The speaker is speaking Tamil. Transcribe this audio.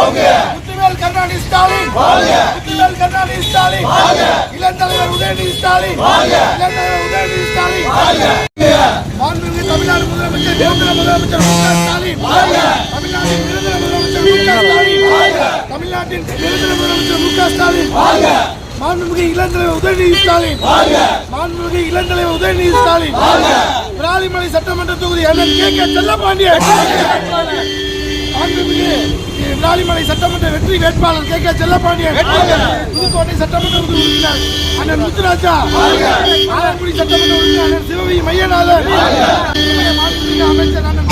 முத்துவேல் கருணாநிதி ஸ்டாலின், முத்துவேல் கருணாநிதி ஸ்டாலின், இளந்தலைவர் உதயநிதி ஸ்டாலின், இளந்தலைவர் உதயநிதி ஸ்டாலின், மாண்புமிகு தமிழ்நாடு முதலமைச்சர் நிரந்தர முதலமைச்சர் மு க ஸ்டாலின், தமிழ்நாட்டின் நிரந்தர முதலமைச்சர் மு க ஸ்டாலின், தமிழ்நாட்டின் நிரந்தர முதலமைச்சர் மு க ஸ்டாலின், மாண்புமிகு இளந்தலைவர் உதயநிதி ஸ்டாலின், மாண்புமிகு இளந்தலைவர் உதயநிதி ஸ்டாலின், விராலிமலை சட்டமன்ற தொகுதி அண்ணன் கே செல்லப்பாண்டியன், மாண்புமிகு விராலிமலை சட்டமன்ற வெற்றி வேட்பாளர் கே செல்லப்பாண்டியன், புதுக்கோட்டை சட்டமன்ற உறுப்பினர் அண்ணன் முத்துராஜா, ஆலங்குடி சட்டமன்ற உறுப்பினர் அண்ணன் சிவவி மையநாதன், மாண்புமிகு அமைச்சர் அண்ணன்